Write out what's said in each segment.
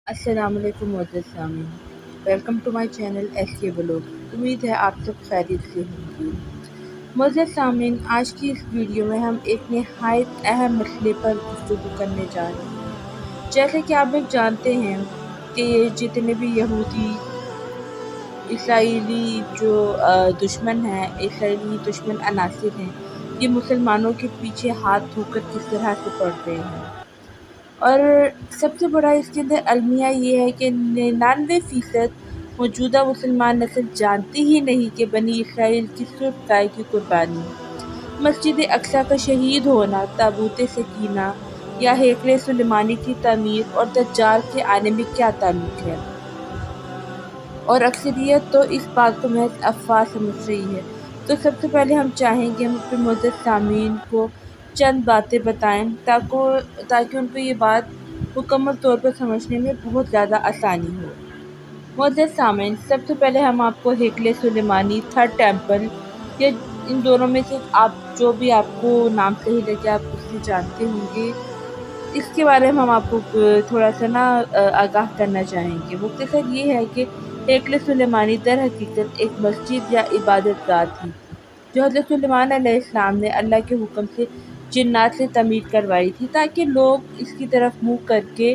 السلام علیکم معزز سامعین، welcome to my channel S K blog. امید ہے آپ سب خیریت سے ہوں گے۔ معزز سامعین، آج کی اس ویڈیو میں ہم ایک نہایت اہم مسئلے پر گفتگو کرنے جا رہے ہیں۔ جیسے کہ آپ لوگ جانتے ہیں کہ جتنے بھی یہودی اسرائیلی جو اسرائیلی دشمن عناصر ہیں، یہ مسلمانوں کے پیچھے ہاتھ دھو کر کس طرح سے پڑ رہے ہیں، اور سب سے بڑا اس کے اندر المیہ یہ ہے کہ 99% موجودہ مسلمان نسل جانتی ہی نہیں کہ بنی اسرائیل کی صرف گائے کی قربانی، مسجد اقصیٰ کا شہید ہونا، تابوت سکینہ یا ہیکل سلیمانی کی تعمیر اور دجال کے آنے میں کیا تعلق ہے، اور اکثریت تو اس بات کو محض افواہ سمجھ رہی ہے۔ تو سب سے پہلے ہم چاہیں گے ہم اپنے معزز سامعین کو چند باتیں بتائیں تاکہ ان کو یہ بات مکمل طور پر سمجھنے میں بہت زیادہ آسانی ہو۔ معزز سامعین، سب سے پہلے ہم آپ کو ہیکل سلیمانی، تھرڈ ٹیمپل یا ان دونوں میں سے جو بھی آپ کو نام صحیح لگے آپ اس سے جانتے ہوں گے، اس کے بارے میں ہم آپ کو تھوڑا سا آگاہ کرنا چاہیں گے۔ مختصر یہ ہے کہ ہیکل سلیمانی در حقیقت ایک مسجد یا عبادت گاہ تھی جو حضرت سلیمان علیہ السلام نے اللہ کے حکم سے جنات سے تعمیر کروائی تھی تاکہ لوگ اس کی طرف منہ کر کے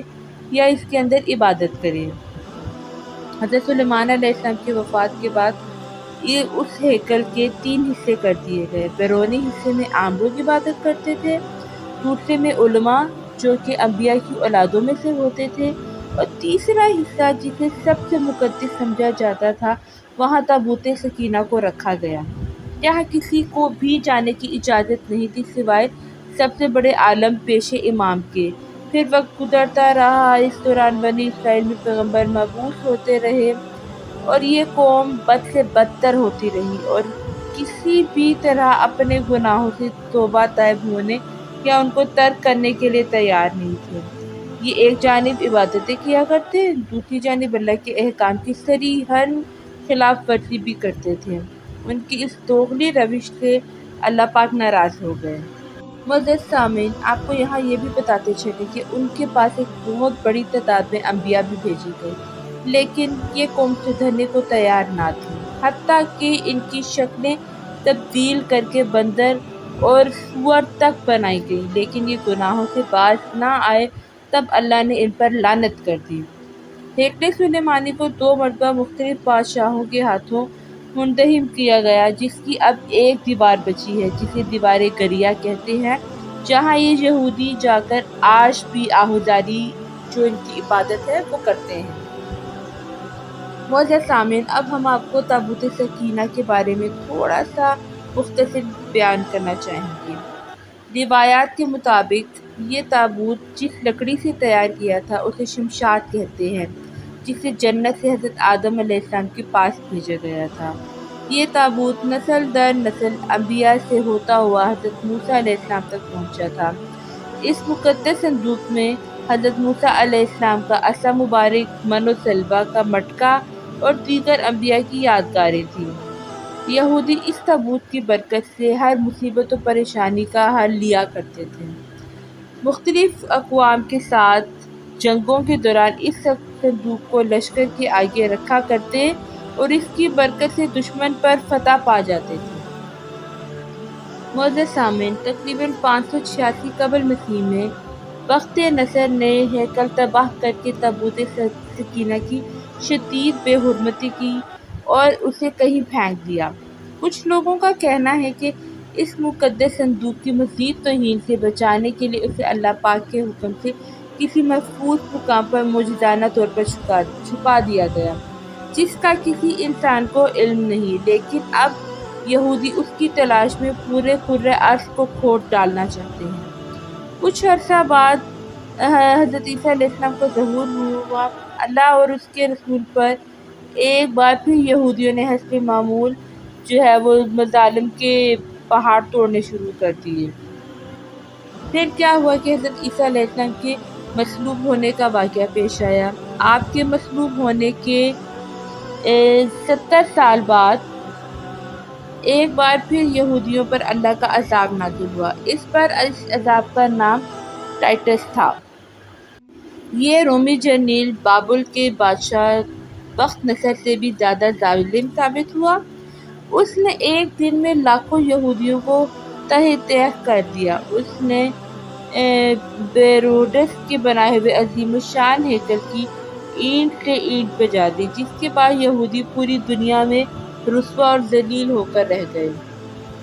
یا اس کے اندر عبادت کریں۔ حضرت سلیمان علیہ السلام کی وفات کے بعد اس ہیکل کے 3 حصے کر دیے گئے۔ بیرونی حصے میں عام لوگ عبادت کرتے تھے، دوسرے میں علماء جو کہ انبیاء کی اولادوں میں سے ہوتے تھے، اور تیسرا حصہ جسے سب سے مقدس سمجھا جاتا تھا، وہاں تابوت سکینہ کو رکھا گیا۔ یہاں کسی کو بھی جانے کی اجازت نہیں تھی سوائے سب سے بڑے عالم پیش امام کے۔ پھر وقت گزرتا رہا، اس دوران بنی اسرائیل میں پیغمبر مبعوث ہوتے رہے اور یہ قوم بد سے بدتر ہوتی رہی اور کسی بھی طرح اپنے گناہوں سے توبہ طیب ہونے یا ان کو ترک کرنے کے لیے تیار نہیں تھے۔ یہ ایک جانب عبادتیں کیا کرتے، دوسری جانب اللہ کے احکام کی صریحاً خلاف ورزی بھی کرتے تھے۔ ان کی اس دوغلی روش سے اللہ پاک ناراض ہو گئے۔ معزز سامعین، آپ کو یہاں یہ بھی بتاتے چلیں کہ ان کے پاس ایک بہت بڑی تعداد میں انبیاء بھی بھیجی گئی، لیکن یہ قوم سدھرنے کو تیار نہ تھی، حتیٰ کہ ان کی شکلیں تبدیل کر کے بندر اور سور تک بنائی گئی، لیکن یہ گناہوں سے باز نہ آئے۔ تب اللہ نے ان پر لعنت کر دی۔ ہیکل سلیمانی کو 2 مرتبہ مختلف بادشاہوں کے ہاتھوں منہدم کیا گیا، جس کی اب ایک دیوار بچی ہے جسے دیوار گریہ کہتے ہیں، جہاں یہ یہودی جا کر آج بھی آہوزاری جو ان کی عبادت ہے وہ کرتے ہیں۔ معزز سامعین، اب ہم آپ کو تابوت سکینہ کے بارے میں تھوڑا سا مختصر بیان کرنا چاہیں گے۔ روایات کے مطابق یہ تابوت جس لکڑی سے تیار کیا تھا اسے شمشاد کہتے ہیں، جسے جنت سے حضرت آدم علیہ السلام کے پاس بھیجا گیا تھا۔ یہ تابوت نسل در نسل انبیاء سے ہوتا ہوا حضرت موسیٰ علیہ السلام تک پہنچا تھا۔ اس مقدس صندوق میں حضرت موسیٰ علیہ السلام کا عصا مبارک، من و سلوہ کا مٹکا اور دیگر انبیاء کی یادگاریں تھیں۔ یہودی اس تابوت کی برکت سے ہر مصیبت و پریشانی کا حل لیا کرتے تھے۔ مختلف اقوام کے ساتھ جنگوں کے دوران اس صندوق کو لشکر کے آگے رکھا کرتے اور اس کی برکت سے دشمن پر فتح پا جاتے تھے۔ معزز سامعین، تقریباً 586 قبل مسیح میں بخت نصر نے ہیکل تباہ کر کے تابوت سکینہ کی شدید بے حرمتی کی اور اسے کہیں پھینک دیا۔ کچھ لوگوں کا کہنا ہے کہ اس مقدس صندوق کی مزید توہین سے بچانے کے لیے اسے اللہ پاک کے حکم سے کسی محفوظ مقام پر معجزانہ طور پر چھپا دیا گیا، جس کا کسی انسان کو علم نہیں، لیکن اب یہودی اس کی تلاش میں پورے کرۂ ارض کو کھود ڈالنا چاہتے ہیں۔ کچھ عرصہ بعد حضرت عیسیٰ علیہ السلام کا ظہور ہوا۔ اللہ اور اس کے رسول پر ایک بار پھر یہودیوں نے حسب معمول وہ مظالم کے پہاڑ توڑنے شروع کر دیے۔ پھر کیا ہوا کہ حضرت عیسیٰ علیہ السلام کے مصلوب ہونے کا واقعہ پیش آیا۔ آپ کے مصلوب ہونے کے 70 سال بعد ایک بار پھر یہودیوں پر اللہ کا عذاب نازل ہوا۔ اس عذاب کا نام ٹائٹس تھا۔ یہ رومی جرنیل بابل کے بادشاہ بخت نصر سے بھی زیادہ ظالم ثابت ہوا۔ اس نے ایک دن میں لاکھوں یہودیوں کو تہہ تیغ کر دیا۔ اس نے بیروڈس کے بنائے ہوئے عظیم الشان ہیکل کی اینٹ سے اینٹ بجا دی، جس کے بعد یہودی پوری دنیا میں رسوا اور ذلیل ہو کر رہ گئے۔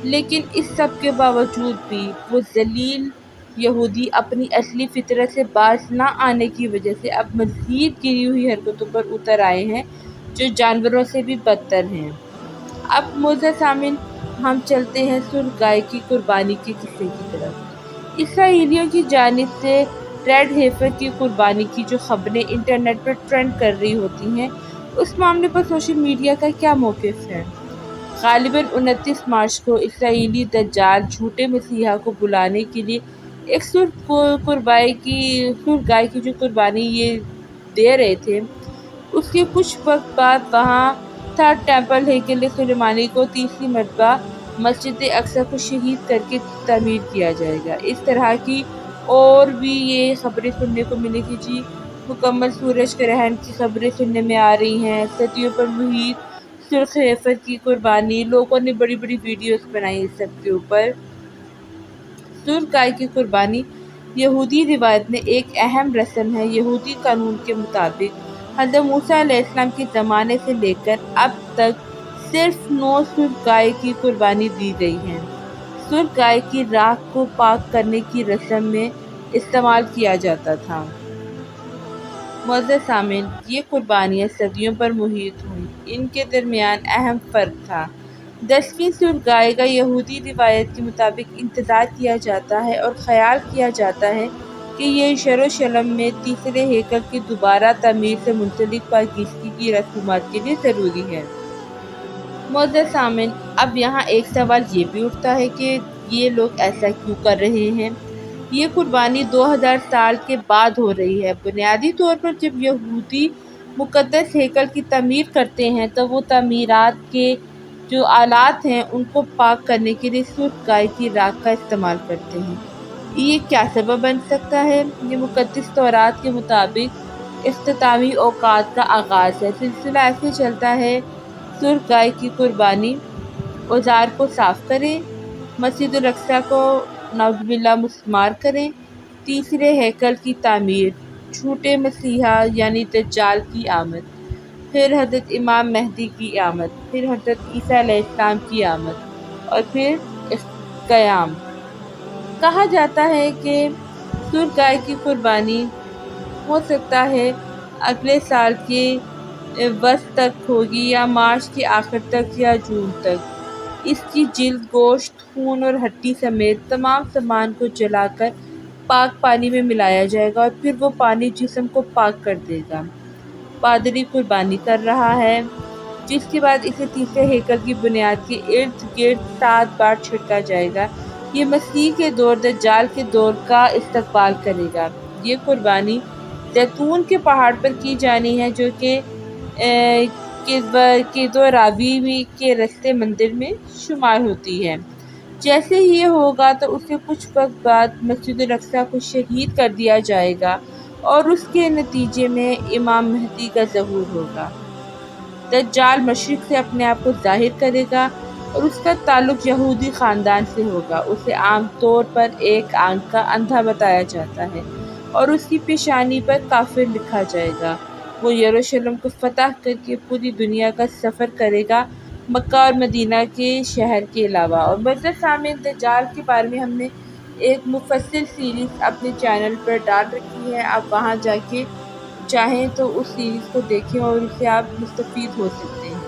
لیکن اس سب کے باوجود بھی وہ ذلیل یہودی اپنی اصلی فطرت سے باز نہ آنے کی وجہ سے اب مزید گری ہوئی حرکتوں پر اتر آئے ہیں جو جانوروں سے بھی بدتر ہیں۔ اب معزز سامعین، ہم چلتے ہیں سرخ گائے کی قربانی کے قصے کی طرف۔ اسرائیلیوں کی جانب سے ریڈ ہیفر کی قربانی کی جو خبریں انٹرنیٹ پر ٹرینڈ کر رہی ہوتی ہیں، اس معاملے پر سوشل میڈیا کا کیا موقف ہے؟ غالباً 29 مارچ کو اسرائیلی دجال جھوٹے مسیحا کو بلانے کے لیے ایک سرخ گائے کی جو قربانی یہ دے رہے تھے، اس کے کچھ وقت بعد وہاں تھرڈ ٹیمپل ہیکل سلیمانی کو تیسری مرتبہ مسجد اقصی کو شہید کر کے تعمیر کیا جائے گا۔ اس طرح کی اور بھی یہ خبریں سننے کو ملیں کہ جی مکمل سورج گرہن کی خبریں سننے میں آ رہی ہیں، صدیوں پر محیط سرخ ہیفر کی قربانی، لوگوں نے بڑی بڑی ویڈیوز بنائی اس سب کے اوپر۔ سرخ گائے کی قربانی یہودی روایت میں ایک اہم رسم ہے۔ یہودی قانون کے مطابق حضرت موسیٰ علیہ السلام کے زمانے سے لے کر اب تک صرف 9 سرخ گائے کی قربانی دی گئی ہے۔ سرخ گائے کی راکھ کو پاک کرنے کی رسم میں استعمال کیا جاتا تھا۔ معزز سامعین، یہ قربانیاں صدیوں پر محیط ہوئیں۔ ان کے درمیان اہم فرق تھا۔ 10ویں سرخ گائے کا یہودی روایت کے مطابق انتظار کیا جاتا ہے اور خیال کیا جاتا ہے کہ یہ یروشلم میں تیسرے ہیکل کی دوبارہ تعمیر سے منسلک پاکیزگی کی رسومات کے لیے ضروری ہے۔ معزز سامعین، اب یہاں ایک سوال یہ بھی اٹھتا ہے کہ یہ لوگ ایسا کیوں کر رہے ہیں؟ یہ قربانی 2000 سال کے بعد ہو رہی ہے۔ بنیادی طور پر جب یہودی مقدس ہیکل کی تعمیر کرتے ہیں تو وہ تعمیرات کے جو آلات ہیں ان کو پاک کرنے کے لیے سرخ گائے کی راکھ کا استعمال کرتے ہیں۔ یہ کیا سبب بن سکتا ہے؟ یہ مقدس تورات کے مطابق اختتامی اوقات کا آغاز ہے۔ سلسلہ ایسے چلتا ہے: سرخ گائے کی قربانی، اوزار کو صاف کریں، مسجد الاقصی کو نعوذ باللہ مسمار کریں، تیسرے ہیکل کی تعمیر، جھوٹے مسیحا یعنی دجال کی آمد، پھر حضرت امام مہدی کی آمد، پھر حضرت عیسیٰ علیہ السلام کی آمد اور پھر قیام۔ کہا جاتا ہے کہ سرخ گائے کی قربانی ہو سکتا ہے اگلے سال کے وسط تک ہوگی یا مارچ کے آخر تک یا جون تک۔ اس کی جلد، گوشت، خون اور ہڈی سمیت تمام سامان کو جلا کر پاک پانی میں ملایا جائے گا اور پھر وہ پانی جسم کو پاک کر دے گا۔ پادری قربانی کر رہا ہے، جس کے بعد اسے تیسرے ہیکل کی بنیاد کے ارد گرد 7 بار چھڑکا جائے گا۔ یہ مسیح کے دور، دجال کے دور کا استقبال کرے گا۔ یہ قربانی زیتون کے پہاڑ پر کی جانی ہے، جو کہ راوی کے رستے مندر میں شمار ہوتی ہے۔ جیسے ہی یہ ہوگا تو اسے کچھ وقت بعد مسجد الاقصی کو شہید کر دیا جائے گا اور اس کے نتیجے میں امام مہدی کا ظہور ہوگا۔ دجال مشرق سے اپنے آپ کو ظاہر کرے گا اور اس کا تعلق یہودی خاندان سے ہوگا۔ اسے عام طور پر ایک آنکھ کا اندھا بتایا جاتا ہے اور اس کی پیشانی پر کافر لکھا جائے گا۔ وہ یروشلم کو فتح کر کے پوری دنیا کا سفر کرے گا، مکہ اور مدینہ کے شہر کے علاوہ۔ اور معزز سامعین، دجال کے بارے میں ہم نے ایک مفصل سیریز اپنے چینل پر ڈال رکھی ہے، آپ وہاں جا کے چاہیں تو اس سیریز کو دیکھیں اور اس سے آپ مستفید ہو سکتے ہیں۔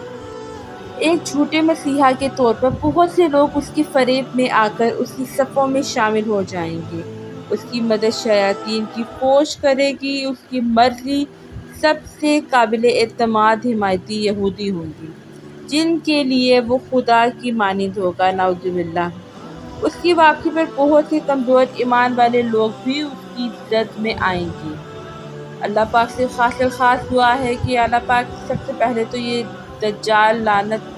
ایک جھوٹے مسیحا کے طور پر بہت سے لوگ اس کے فریب میں آ کر اس کی صفوں میں شامل ہو جائیں گے۔ اس کی مدد شیاطین کی فوج کرے گی۔ اس کی مرضی سب سے قابل اعتماد حمایتی یہودی ہوں گی، جن کے لیے وہ خدا کی مانند ہوگا، نعوذ باللہ۔ اس کی واپسی پر بہت سے کمزور ایمان والے لوگ بھی اس کی زد میں آئیں گے۔ اللہ پاک سے خاص دعا ہے کہ اللہ پاک سب سے پہلے تو یہ دجال لعنت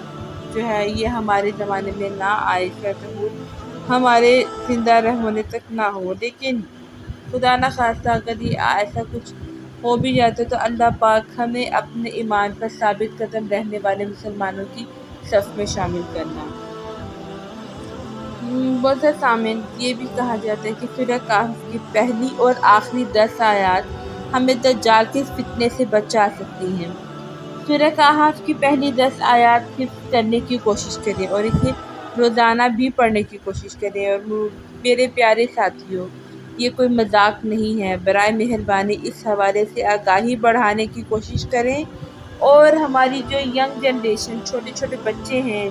جو ہے یہ ہمارے زمانے میں نہ آئے، ہمارے زندہ ہونے تک نہ ہو، لیکن خدا نہ خواستہ اگر یہ ایسا کچھ ہو بھی جاتا ہے تو اللہ پاک ہمیں اپنے ایمان پر ثابت قدم رہنے والے مسلمانوں کی صف میں شامل کرنا۔ بہت سے سامعین، یہ بھی کہا جاتا ہے کہ سورہ کہف کی پہلی اور آخری 10 آیات ہمیں دجال کے فتنے سے بچا سکتی ہیں۔ سورہ کہف کی پہلی 10 آیات حفظ کرنے کی کوشش کریں اور اسے روزانہ بھی پڑھنے کی کوشش کریں۔ اور میرے پیارے ساتھیوں، یہ کوئی مذاق نہیں ہے، برائے مہربانی اس حوالے سے آگاہی بڑھانے کی کوشش کریں، اور ہماری جو ینگ جنریشن، چھوٹے چھوٹے بچے ہیں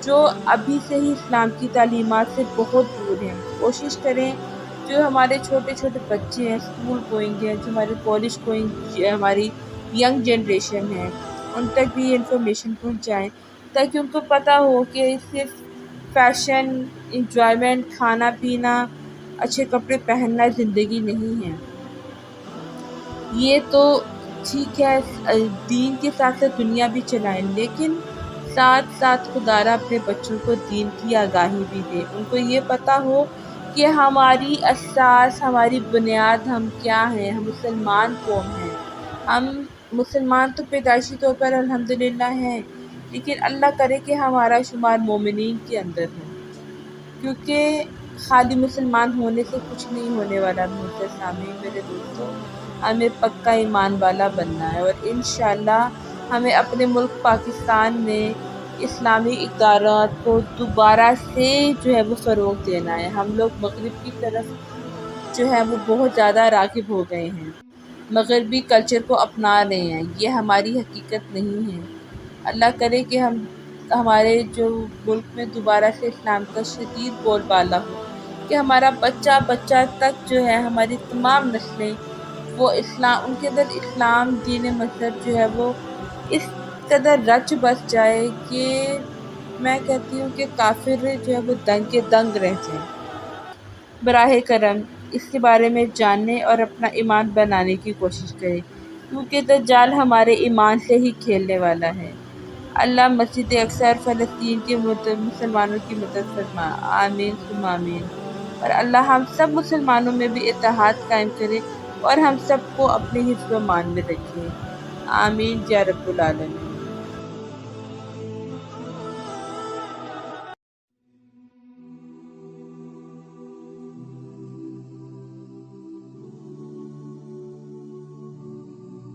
جو ابھی سے ہی اسلام کی تعلیمات سے بہت دور ہیں، کوشش کریں جو ہمارے چھوٹے چھوٹے بچے ہیں، اسکول گوئنگ ہیں، جو ہمارے کالج گوئنگ ہماری ینگ جنریشن ہے، ان تک بھی یہ انفارمیشن پہنچائیں تاکہ ان کو پتہ ہو کہ صرف فیشن، انجوائمنٹ، کھانا پینا، اچھے کپڑے پہننا زندگی نہیں ہے۔ یہ تو ٹھیک ہے، دین کے ساتھ ساتھ دنیا بھی چلائیں، لیکن ساتھ ساتھ خدارہ اپنے بچوں کو دین کی آگاہی بھی دے، ان کو یہ پتہ ہو کہ ہماری اساس، ہماری بنیاد ہم کیا ہیں، ہم مسلمان قوم ہیں۔ ہم مسلمان تو پیدائشی طور پر الحمدللہ ہیں، لیکن اللہ کرے کہ ہمارا شمار مومنین کے اندر ہو، کیونکہ خالی مسلمان ہونے سے کچھ نہیں ہونے والا۔ محترم سامعین، میرے دوستو، ہمیں پکا ایمان والا بننا ہے، اور انشاءاللہ ہمیں اپنے ملک پاکستان میں اسلامی اقدارات کو دوبارہ سے وہ فروغ دینا ہے۔ ہم لوگ مغرب کی طرف وہ بہت زیادہ راغب ہو گئے ہیں، مغربی کلچر کو اپنا رہے ہیں، یہ ہماری حقیقت نہیں ہے۔ اللہ کرے کہ ہمارے جو ملک میں دوبارہ سے اسلام کا شدید بول بالا ہو، کہ ہمارا بچہ بچہ تک ہماری تمام نسلیں وہ اسلام، ان کے اندر اسلام دین مذہب وہ اس قدر رچ بس جائے کہ میں کہتی ہوں کہ کافر وہ دنگ کے دنگ رہ جائیں۔ براہ کرم اس کے بارے میں جاننے اور اپنا ایمان بنانے کی کوشش کریں، کیونکہ دجال ہمارے ایمان سے ہی کھیلنے والا ہے۔ اللہ مسجد اقصی اور فلسطین کے مسلمانوں کی مدد فرما، آمین ثم آمین۔ اور اللہ ہم سب مسلمانوں میں بھی اتحاد قائم کرے اور ہم سب کو اپنے حفظ و امان میں رکھے، آمین یا رب العالمین۔